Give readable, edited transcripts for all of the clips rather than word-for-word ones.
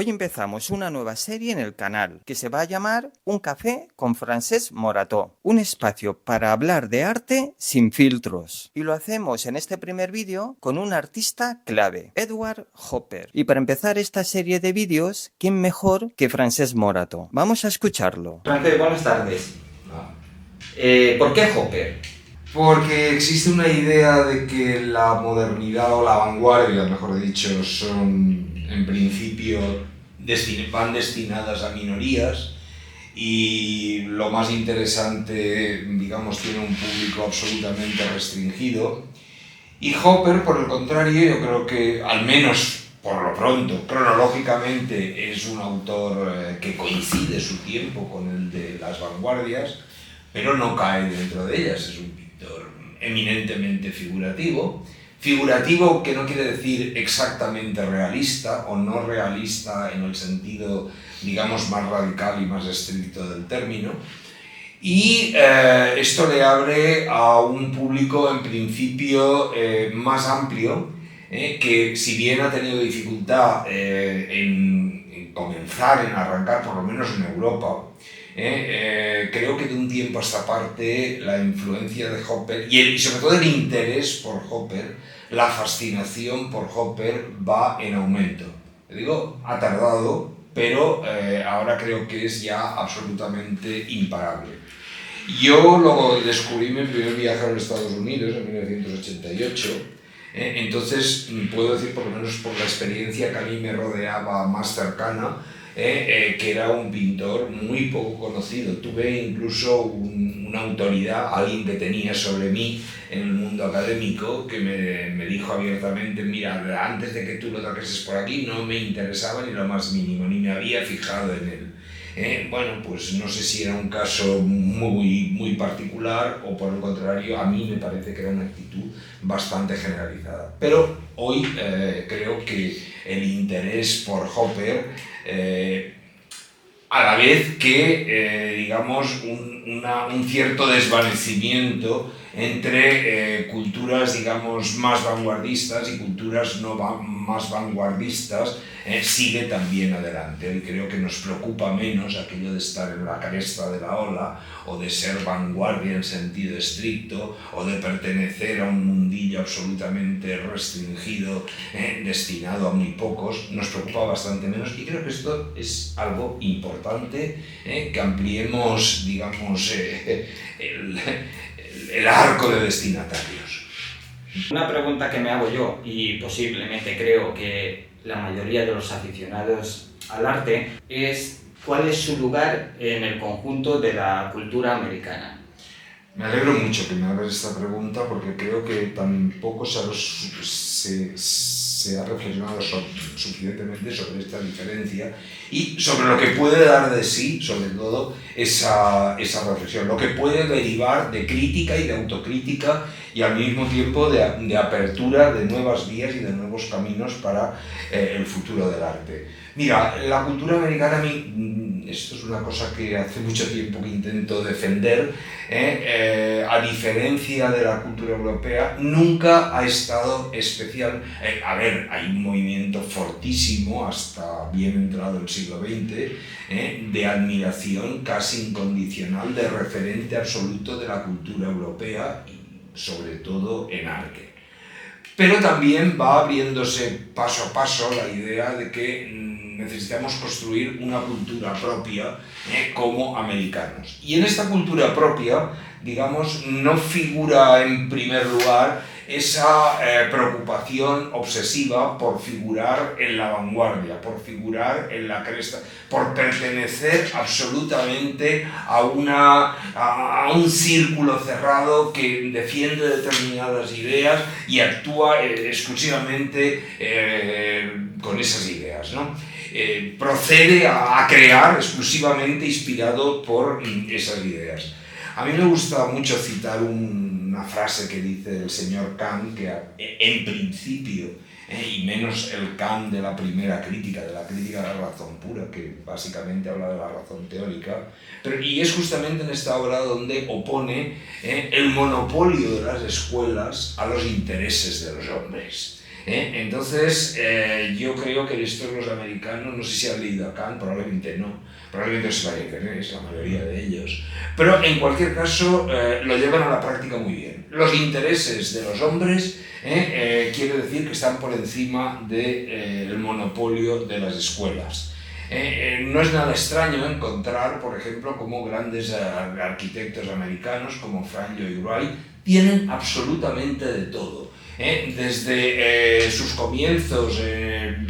Hoy empezamos una nueva serie en el canal que se va a llamar Un café con Francesc Morató, un espacio para hablar de arte sin filtros. Y lo hacemos en este primer vídeo con un artista clave, Edward Hopper. Y para empezar esta serie de vídeos, ¿quién mejor que Francesc Morató? Vamos a escucharlo. Francesc, buenas tardes. ¿Por qué Hopper? Porque existe una idea de que la modernidad o la vanguardia, mejor dicho, son en principio van destinadas a minorías y lo más interesante, digamos, tiene un público absolutamente restringido. Y Hopper, por el contrario, yo creo que, al menos por lo pronto, cronológicamente, es un autor que coincide su tiempo con el de las vanguardias, pero no cae dentro de ellas. Es un pintor eminentemente figurativo que no quiere decir exactamente realista o no realista en el sentido, digamos, más radical y más estricto del término. Y esto le abre a un público en principio más amplio, que si bien ha tenido dificultad en comenzar, en arrancar, por lo menos en Europa, creo que de un tiempo a esta parte la influencia de Hopper y sobre todo el interés por Hopper, la fascinación por Hopper va en aumento. Digo, ha tardado, pero ahora creo que es ya absolutamente imparable. Yo lo descubrí en mi primer viaje a los Estados Unidos en 1988, entonces puedo decir, por lo menos por la experiencia que a mí me rodeaba más cercana, que era un pintor muy poco conocido. Tuve incluso una autoridad, alguien que tenía sobre mí en el mundo académico, que me dijo abiertamente: mira, antes de que tú lo trajeses por aquí no me interesaba ni lo más mínimo, ni me había fijado en él. Bueno, pues no sé si era un caso muy particular o, por el contrario, a mí me parece que era una actitud bastante generalizada. Pero hoy creo que el interés por Hopper, a la vez que, digamos, un cierto desvanecimiento entre culturas, digamos, más vanguardistas y culturas no más vanguardistas, sigue también adelante. Y creo que nos preocupa menos aquello de estar en la cresta de la ola, o de ser vanguardia en sentido estricto, o de pertenecer a un mundillo absolutamente restringido, destinado a muy pocos. Nos preocupa bastante menos, y creo que esto es algo importante, que ampliemos, digamos, el arco de destinatarios. Una pregunta que me hago yo, y posiblemente creo que la mayoría de los aficionados al arte, es ¿cuál es su lugar en el conjunto de la cultura americana? Me alegro mucho que me hagas esta pregunta, porque creo que tampoco se ha reflexionado suficientemente sobre esta diferencia y sobre lo que puede dar de sí, sobre todo, esa reflexión, lo que puede derivar de crítica y de autocrítica, y al mismo tiempo de apertura de nuevas vías y de nuevos caminos para el futuro del arte. Mira, la cultura americana, a mí, esto es una cosa que hace mucho tiempo que intento defender, a diferencia de la cultura europea, nunca ha estado especial. A ver, hay un movimiento fortísimo, hasta bien entrado el siglo XX, de admiración casi incondicional, de referente absoluto de la cultura europea, y sobre todo en arte. Pero también va abriéndose paso a paso la idea de que necesitamos construir una cultura propia, como americanos. Y en esta cultura propia, digamos, no figura en primer lugar esa preocupación obsesiva por figurar en la vanguardia, por figurar en la cresta, por pertenecer absolutamente a un círculo cerrado que defiende determinadas ideas y actúa exclusivamente con esas ideas, ¿no? Procede a crear exclusivamente inspirado por esas ideas. A mí me gusta mucho citar una frase que dice el señor Kant, que en principio, y menos el Kant de la primera crítica, de la crítica de la razón pura, que básicamente habla de la razón teórica, y es justamente en esta obra donde opone el monopolio de las escuelas a los intereses de los hombres. Entonces, yo creo que estos los americanos, no sé si han leído a Kant, probablemente no, probablemente se vayan a querer, la mayoría de ellos, pero en cualquier caso lo llevan a la práctica muy bien. Los intereses de los hombres quiere decir que están por encima del monopolio de las escuelas. No es nada extraño encontrar, por ejemplo, como grandes arquitectos americanos como Frank Lloyd Wright tienen absolutamente de todo. Desde sus comienzos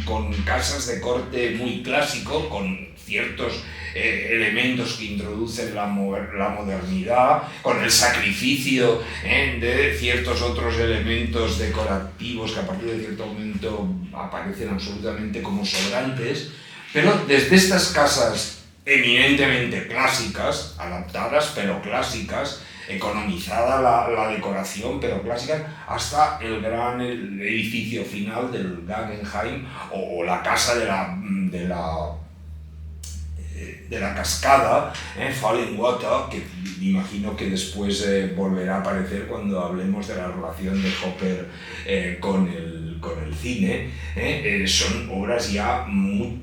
con casas de corte muy clásico, con ciertos elementos que introducen la modernidad, con el sacrificio de ciertos otros elementos decorativos que a partir de cierto momento aparecen absolutamente como sobrantes, pero desde estas casas eminentemente clásicas, adaptadas pero clásicas, economizada la decoración, pero clásica, hasta el gran edificio final del Guggenheim o la casa de la cascada, Falling Water, que imagino que después volverá a aparecer cuando hablemos de la relación de Hopper con el cine. Son obras ya mucho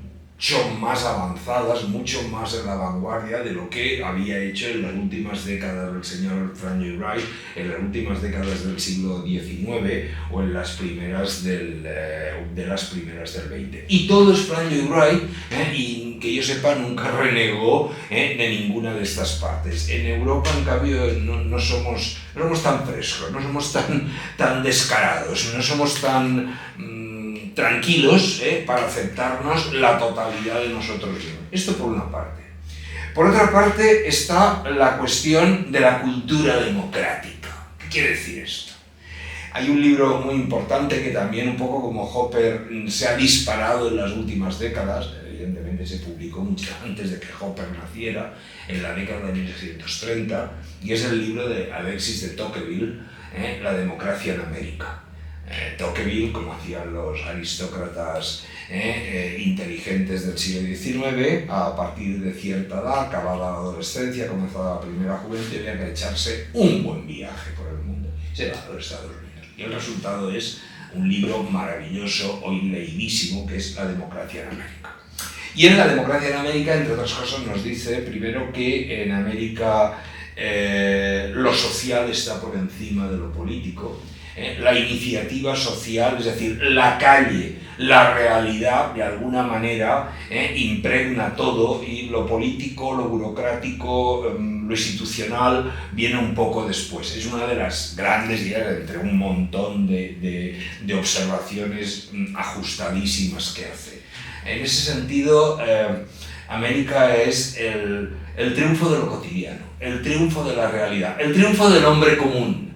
más avanzadas, mucho más en la vanguardia de lo que había hecho en las últimas décadas el señor Frank Lloyd Wright, en las últimas décadas del siglo XIX o en las primeras del XX. Y todo es Frank Lloyd Wright, y que yo sepa nunca renegó de ninguna de estas partes. En Europa, en cambio, no somos tan frescos, no somos tan descarados, no somos tan tranquilos para aceptarnos la totalidad de nosotros mismos. Esto por una parte. Por otra parte está la cuestión de la cultura democrática. ¿Qué quiere decir esto? Hay un libro muy importante que también un poco como Hopper se ha disparado en las últimas décadas, evidentemente se publicó mucho antes de que Hopper naciera, en la década de 1730, y es el libro de Alexis de Tocqueville, La democracia en América. Tocqueville, como hacían los aristócratas inteligentes del siglo XIX, a partir de cierta edad, acabada la adolescencia, comenzada la primera juventud, tenía que echarse un buen viaje por el mundo. Se va a los Estados Unidos. Y el resultado es un libro maravilloso, hoy leidísimo, que es La democracia en América. Y en La democracia en América, entre otras cosas, nos dice primero que en América lo social está por encima de lo político. La iniciativa social, es decir, la calle, la realidad, de alguna manera, impregna todo, y lo político, lo burocrático, lo institucional viene un poco después. Es una de las grandes ideas, entre un montón de observaciones ajustadísimas que hace. En ese sentido, América es el triunfo de lo cotidiano, el triunfo de la realidad, el triunfo del hombre común.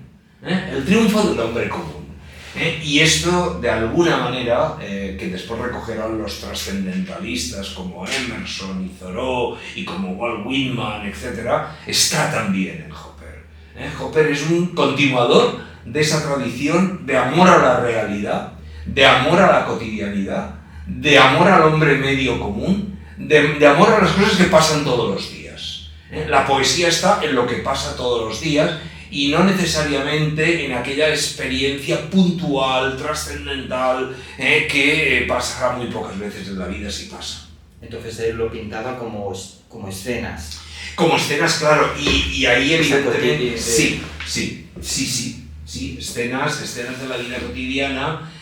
El triunfo del hombre común. Y esto, de alguna manera, que después recogerán los trascendentalistas como Emerson y Thoreau y como Walt Whitman, etc., está también en Hopper. Hopper es un continuador de esa tradición de amor a la realidad, de amor a la cotidianidad, de amor al hombre medio común, de amor a las cosas que pasan todos los días. La poesía está en lo que pasa todos los días, y no necesariamente en aquella experiencia puntual, trascendental, que pasará muy pocas veces en la vida, si pasa. Entonces él lo pintaba como escenas. Como escenas, claro, y ahí evidentemente... Sí, escenas de la vida cotidiana,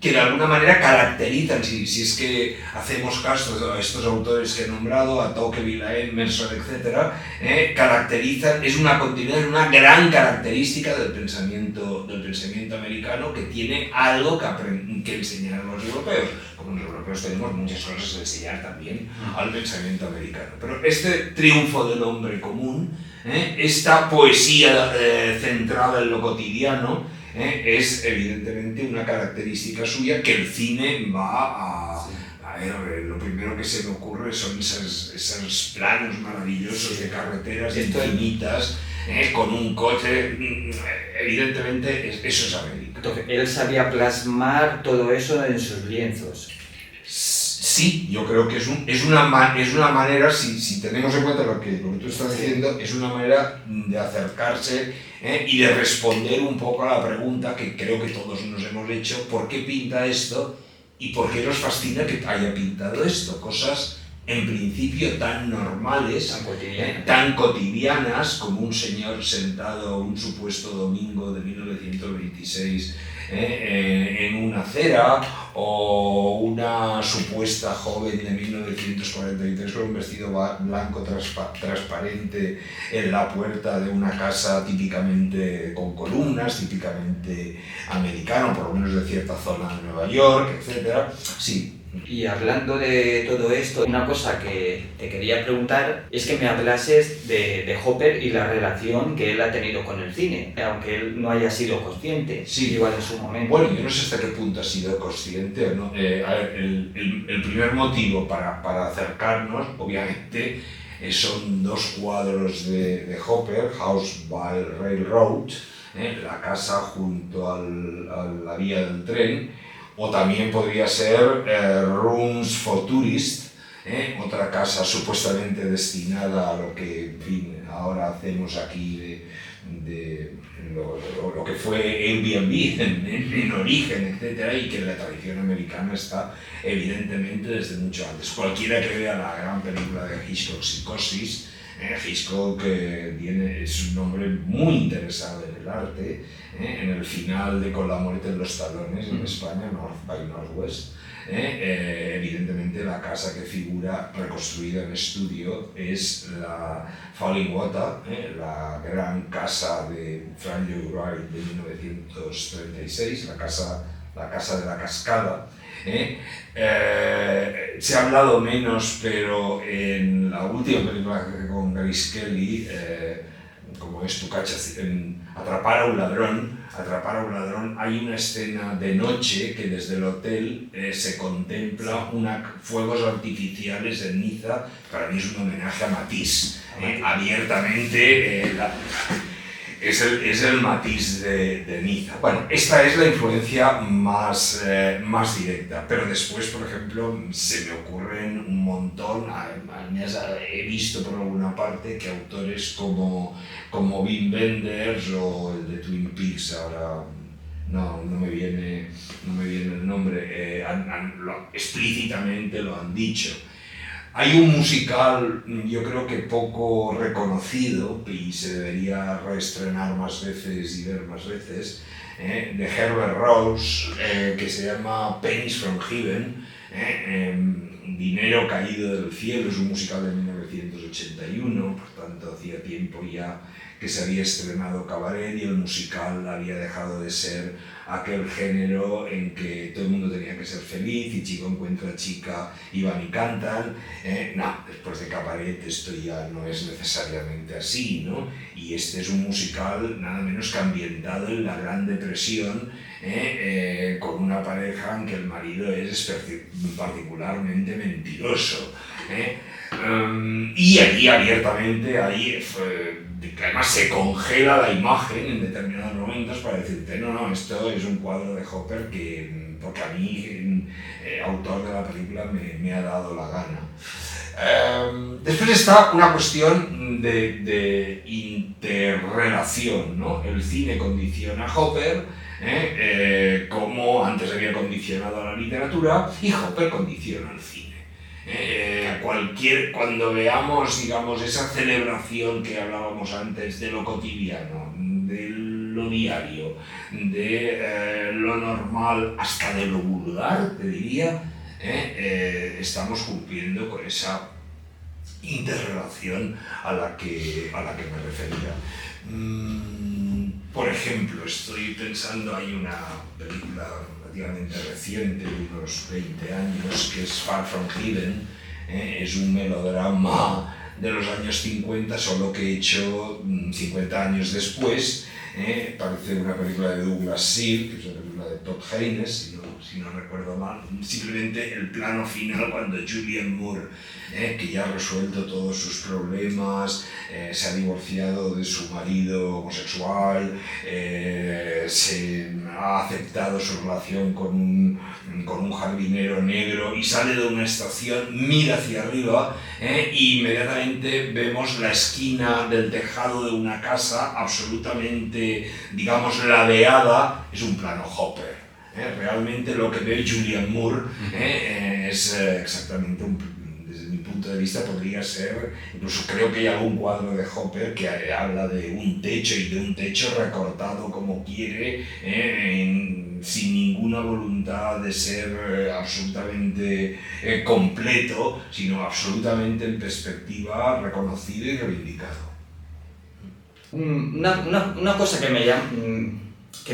que de alguna manera caracterizan, si es que hacemos caso a estos autores que he nombrado, a Tocqueville, a Emerson, etc., caracterizan, es una continuidad, una gran característica del pensamiento americano, que tiene algo que enseñar a los europeos. Como los europeos tenemos muchas cosas que enseñar también al pensamiento americano. Pero este triunfo del hombre común, esta poesía centrada en lo cotidiano, es evidentemente una característica suya que el cine va a... A ver, lo primero que se me ocurre son esos planos maravillosos de carreteras infinitas, con un coche. Evidentemente eso es América. Entonces, él sabía plasmar todo eso en sus lienzos. Sí, Sí, yo creo que es una manera, si tenemos en cuenta lo que tú estás diciendo, es una manera de acercarse y de responder un poco a la pregunta que creo que todos nos hemos hecho: ¿por qué pinta esto? ¿Y por qué nos fascina que haya pintado esto? Cosas en principio tan normales, tan cotidianas, como un señor sentado un supuesto domingo de 1926 en una acera, o una supuesta joven de 1943 con un vestido blanco transparente en la puerta de una casa típicamente con columnas, típicamente americano, por lo menos de cierta zona de Nueva York, etc. Sí. Y hablando de todo esto, una cosa que te quería preguntar es que me hablases de Hopper y la relación que él ha tenido con el cine, aunque él no haya sido consciente, sí, igual en su momento. Bueno, yo no sé hasta qué punto ha sido consciente o no. A ver, el primer motivo para acercarnos, obviamente, son dos cuadros de Hopper, House by Railroad, la casa junto a la vía del tren, o también podría ser Rooms for Tourists, otra casa supuestamente destinada a lo que, en fin, ahora hacemos aquí de lo que fue Airbnb en origen, etc., y que en la tradición americana está evidentemente desde mucho antes. Cualquiera que vea la gran película de Hitchcock, Psicosis, Hitchcock es un hombre muy interesado en el arte, en el final de Con la muerte en los talones en España, North by Northwest. Evidentemente la casa que figura reconstruida en estudio es la Falling Water, la gran casa de Frank Lloyd Wright de 1936, la casa de la cascada. Se ha hablado menos, pero en la última película con Grace Kelly, como es Tu cacha, en Atrapar a un ladrón, hay una escena de noche que desde el hotel se contempla fuegos artificiales en Niza. Para mí es un homenaje a Matisse, abiertamente. Es el Matisse de Niza. Bueno, esta es la influencia más directa, pero después, por ejemplo, se me ocurren un montón. He visto por alguna parte que autores como Wim Wenders o el de Twin Peaks, ahora no me viene el nombre, explícitamente lo han dicho. Hay un musical, yo creo que poco reconocido, y se debería reestrenar más veces y ver más veces, de Herbert Ross, que se llama Pennies from Heaven, Dinero caído del cielo. Es un musical de 1981, por tanto hacía tiempo ya que se había estrenado Cabaret y el musical había dejado de ser aquel género en que todo el mundo tenía que ser feliz y chico encuentra chica y van y cantan. No, después de Cabaret esto ya no es necesariamente así, ¿no? Y este es un musical nada menos que ambientado en la Gran Depresión, con una pareja en que el marido es particularmente mentiroso. Y aquí abiertamente además se congela la imagen en determinados momentos para decirte no, esto es un cuadro de Hopper porque a mí, autor de la película, me ha dado la gana. Después está una cuestión de interrelación, ¿no? El cine condiciona a Hopper, como antes había condicionado a la literatura, y Hopper condiciona al cine. Cuando veamos, digamos, esa celebración que hablábamos antes de lo cotidiano, de lo diario, de lo normal, hasta de lo vulgar, te diría, estamos cumpliendo con esa interrelación a la que me refería. Por ejemplo, estoy pensando, hay una película relativamente reciente, de unos 20 años, que es Far From Heaven. Es un melodrama de los años 50, solo que hecho 50 años después. Parece una película de Douglas Sirk, que es una película de Todd Haynes, si no si no recuerdo mal, simplemente el plano final cuando Julianne Moore, que ya ha resuelto todos sus problemas, se ha divorciado de su marido homosexual, se ha aceptado su relación con un jardinero negro y sale de una estación, mira hacia arriba y inmediatamente vemos la esquina del tejado de una casa absolutamente, digamos, ladeada. Es un plano Hopper. Realmente lo que ve Julianne Moore es exactamente desde mi punto de vista podría ser, incluso creo que hay algún cuadro de Hopper que habla de un techo y de un techo recortado como quiere, sin ninguna voluntad de ser absolutamente completo, sino absolutamente en perspectiva reconocido y reivindicado. Una cosa que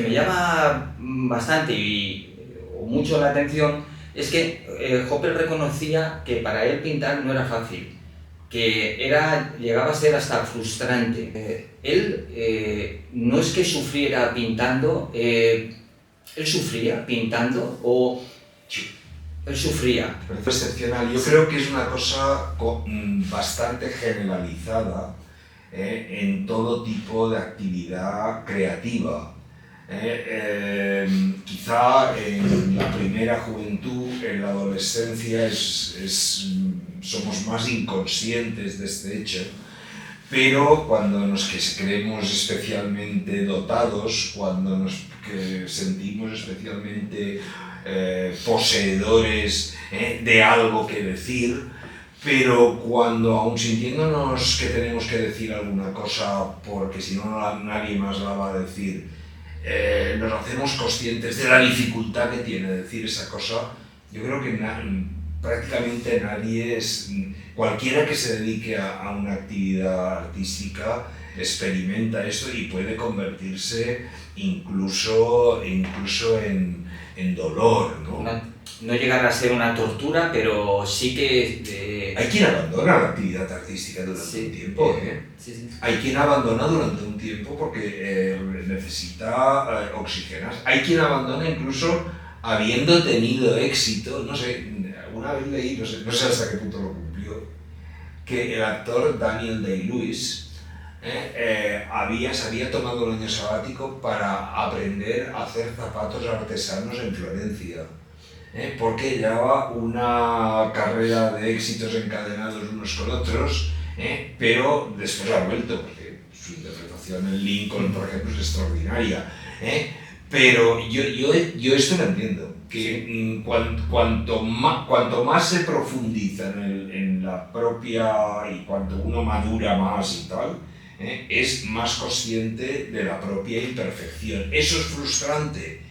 me llama bastante o mucho la atención es que Hopper reconocía que para él pintar no era fácil, que llegaba a ser hasta frustrante. Él no es que sufriera pintando, él sufría pintando o él sufría. Es excepcional. Yo creo que es una cosa bastante generalizada en todo tipo de actividad creativa. Quizá en la primera juventud, en la adolescencia, somos más inconscientes de este hecho, pero cuando nos creemos especialmente dotados, cuando nos sentimos especialmente poseedores de algo que decir, pero cuando aun sintiéndonos que tenemos que decir alguna cosa porque si no nadie más la va a decir, nos hacemos conscientes de la dificultad que tiene decir esa cosa, yo creo que prácticamente nadie cualquiera que se dedique a una actividad artística experimenta esto y puede convertirse incluso en dolor, ¿no? No llegar a ser una tortura, pero sí que... Hay quien abandona la actividad artística durante un tiempo, ¿eh? Sí. Hay quien abandona durante un tiempo porque necesita oxigenarse. Hay quien abandona incluso habiendo tenido éxito. No sé, alguna vez leí, no sé hasta qué punto lo cumplió, que el actor Daniel Day-Lewis se había tomado un año sabático para aprender a hacer zapatos artesanos en Florencia. Porque llevaba una carrera de éxitos encadenados unos con otros, pero después ha vuelto, porque su interpretación en Lincoln, por ejemplo, es extraordinaria. Pero yo esto lo entiendo, que cuanto más se profundiza en la propia, y cuanto uno madura más y tal, es más consciente de la propia imperfección. Eso es frustrante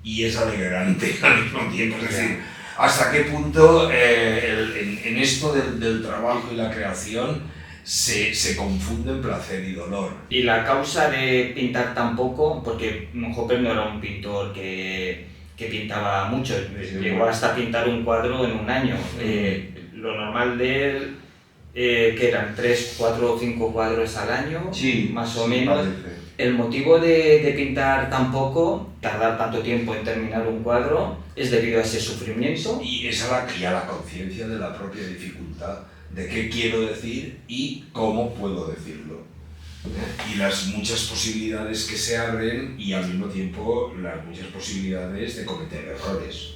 y es alegrante al mismo tiempo. Es decir, hasta qué punto en esto del trabajo y la creación se confunden placer y dolor. Y la causa de pintar tan poco, porque Hopper no era un pintor que pintaba mucho, llegó hasta pintar un cuadro en un año. Lo normal de él, que eran 3, 4 o 5 cuadros al año, más o menos. Parece. El motivo de pintar tan poco, tardar tanto tiempo en terminar un cuadro, es debido a ese sufrimiento. Y a la conciencia de la propia dificultad, de qué quiero decir y cómo puedo decirlo. Y las muchas posibilidades que se abren y al mismo tiempo las muchas posibilidades de cometer errores.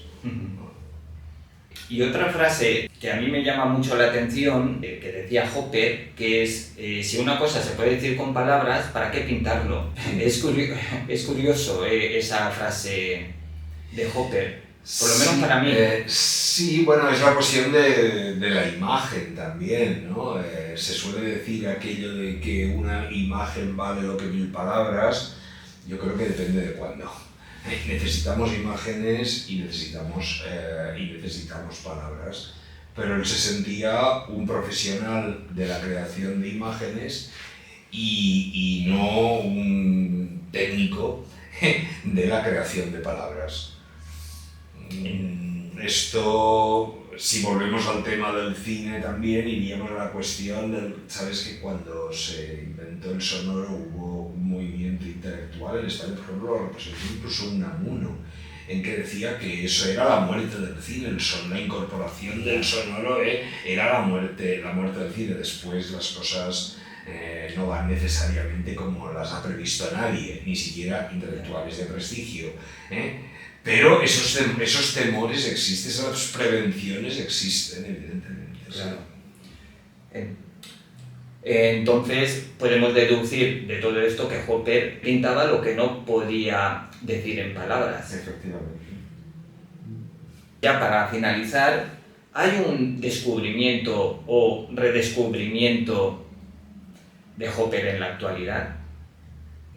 Y otra frase que a mí me llama mucho la atención, que decía Hopper, que es, si una cosa se puede decir con palabras, ¿para qué pintarlo? Es curioso esa frase de Hopper, por lo menos para mí. Sí, bueno, es la cuestión de la imagen también, ¿no? Se suele decir aquello de que una imagen vale lo que 1000 palabras. Yo creo que depende de cuándo. Necesitamos imágenes y necesitamos palabras, pero él se sentía un profesional de la creación de imágenes y no un técnico de la creación de palabras. Esto, si volvemos al tema del cine también, iríamos a la cuestión sabes que cuando se inventó el sonoro hubo un movimiento intelectual en España, por ejemplo, lo representó incluso Unamuno, en que decía que eso era la muerte del cine, la incorporación del sonoro era la muerte del cine. Después las cosas no van necesariamente como las ha previsto nadie, ni siquiera intelectuales de prestigio. Pero esos temores existen, esas prevenciones existen, evidentemente. Claro. Entonces podemos deducir de todo esto que Hopper pintaba lo que no podía decir en palabras. Efectivamente. Ya para finalizar, ¿hay un descubrimiento o redescubrimiento de Hopper en la actualidad?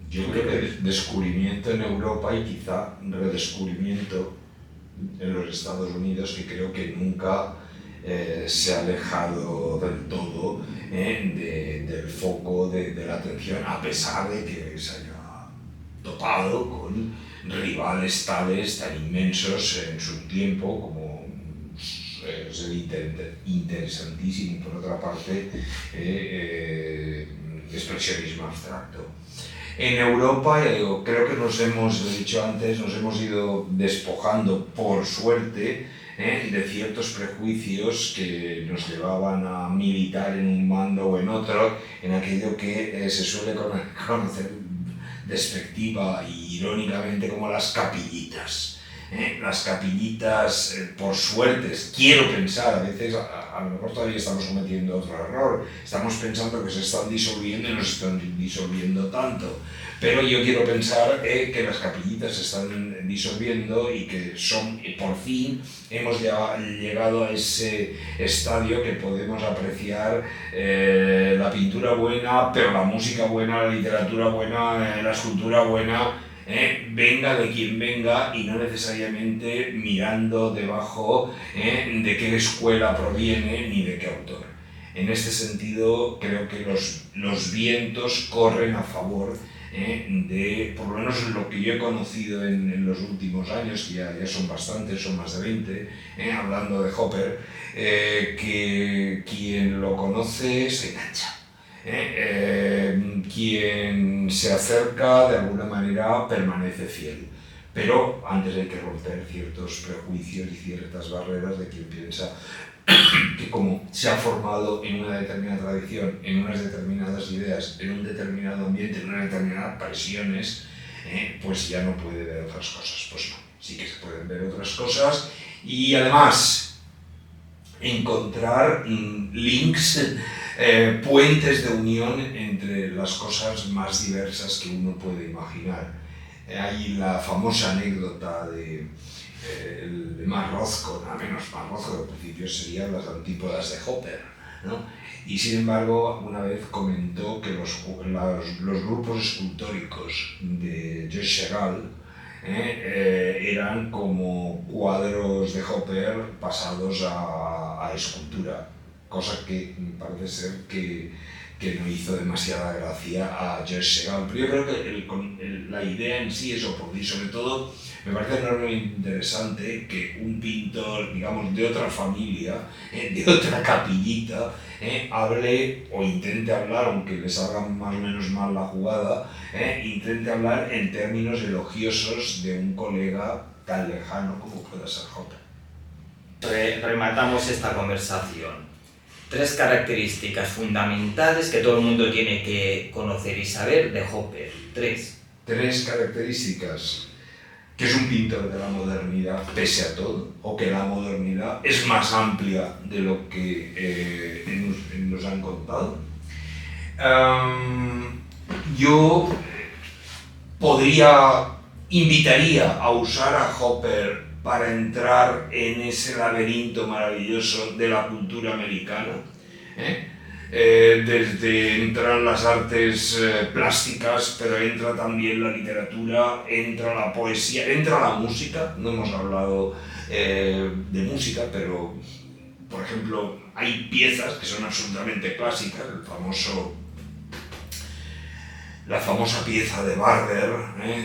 Yo creo que descubrimiento en Europa y quizá redescubrimiento en los Estados Unidos, que creo que nunca se ha alejado del todo del foco de la atención, a pesar de que se haya topado con rivales tales, tan inmensos en su tiempo, como es el interesantísimo, por otra parte, expresionismo abstracto. En Europa, ya digo, creo que lo he dicho antes, nos hemos ido despojando, por suerte, de ciertos prejuicios que nos llevaban a militar en un bando o en otro, en aquello que se suele conocer despectiva y irónicamente como las capillitas. Las capillitas, por suerte, quiero pensar, a veces a lo mejor todavía estamos cometiendo otro error, estamos pensando que se están disolviendo y no se están disolviendo tanto, pero yo quiero pensar que las capillitas se están disolviendo y que por fin hemos llegado a ese estadio que podemos apreciar la pintura buena, pero la música buena, la literatura buena, la escultura buena, venga de quien venga y no necesariamente mirando debajo de qué escuela proviene ni de qué autor. En este sentido, creo que los vientos corren a favor de, por lo menos lo que yo he conocido en los últimos años, que ya son bastantes, son más de 20, hablando de Hopper, que quien lo conoce se engancha. Quien se acerca de alguna manera permanece fiel, pero antes hay que romper ciertos prejuicios y ciertas barreras de quien piensa que como se ha formado en una determinada tradición, en unas determinadas ideas, en un determinado ambiente, en unas determinadas presiones, pues ya no puede ver otras cosas. Pues no, sí que se pueden ver otras cosas y además encontrar links, puentes de unión entre las cosas más diversas que uno puede imaginar. Hay la famosa anécdota de Mark Rothko, nada menos Mark Rothko, al principio serían las antípodas de Hopper, ¿no? Y sin embargo, una vez comentó que los grupos escultóricos de Georges Chagall eran como cuadros de Hopper pasados a escultura, cosa que parece ser que no hizo demasiada gracia a Georges Chagall. Pero yo creo que la idea en sí es y sobre todo me parece enormemente interesante que un pintor, digamos, de otra familia, de otra capillita, hable o intente hablar, aunque le salga más o menos mal la jugada, intente hablar en términos elogiosos de un colega tan lejano como pueda ser Hopper. Rematamos esta conversación. 3 características fundamentales que todo el mundo tiene que conocer y saber de Hopper. 3 características. Que es un pintor de la modernidad pese a todo, o que la modernidad es más amplia de lo que nos han contado. Yo invitaría a usar a Hopper para entrar en ese laberinto maravilloso de la cultura americana. Desde entran las artes plásticas, pero entra también la literatura, entra la poesía, entra la música. No hemos hablado de música, pero por ejemplo hay piezas que son absolutamente clásicas, la famosa pieza de Barber,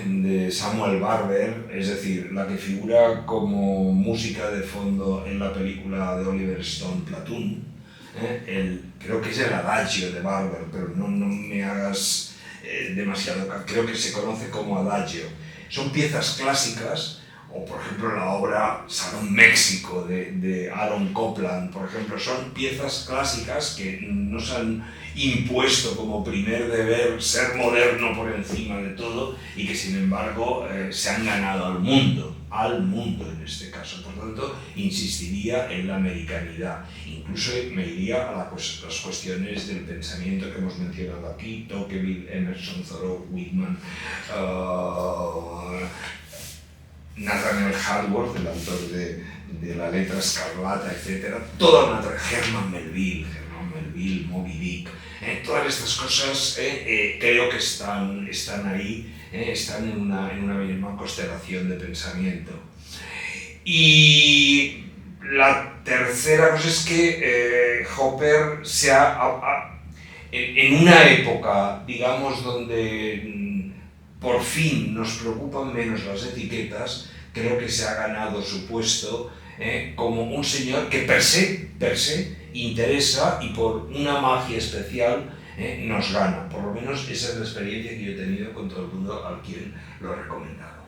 de Samuel Barber, es decir, la que figura como música de fondo en la película de Oliver Stone, Platoon. Creo que es el adagio de Barber, pero no me hagas demasiado caso, creo que se conoce como adagio. Son piezas clásicas o por ejemplo la obra Salón México de Aaron Copland, por ejemplo, son piezas clásicas que nos han impuesto como primer deber ser moderno por encima de todo y que sin embargo se han ganado al mundo en este caso. Por tanto, insistiría en la americanidad. Incluso me iría a las cuestiones del pensamiento que hemos mencionado aquí, Tocqueville, Emerson, Thoreau, Whitman, Nathaniel Hawthorne, el autor de La Letra Escarlata, etc. Toda una Herman Melville, Moby Dick, todas estas cosas creo que están ahí, están en una misma constelación de pensamiento. Y la tercera cosa es que Hopper en una época, digamos, donde por fin nos preocupan menos las etiquetas, creo que se ha ganado su puesto como un señor que per se interesa y por una magia especial nos gana. Por lo menos esa es la experiencia que yo he tenido con todo el mundo al quien lo he recomendado.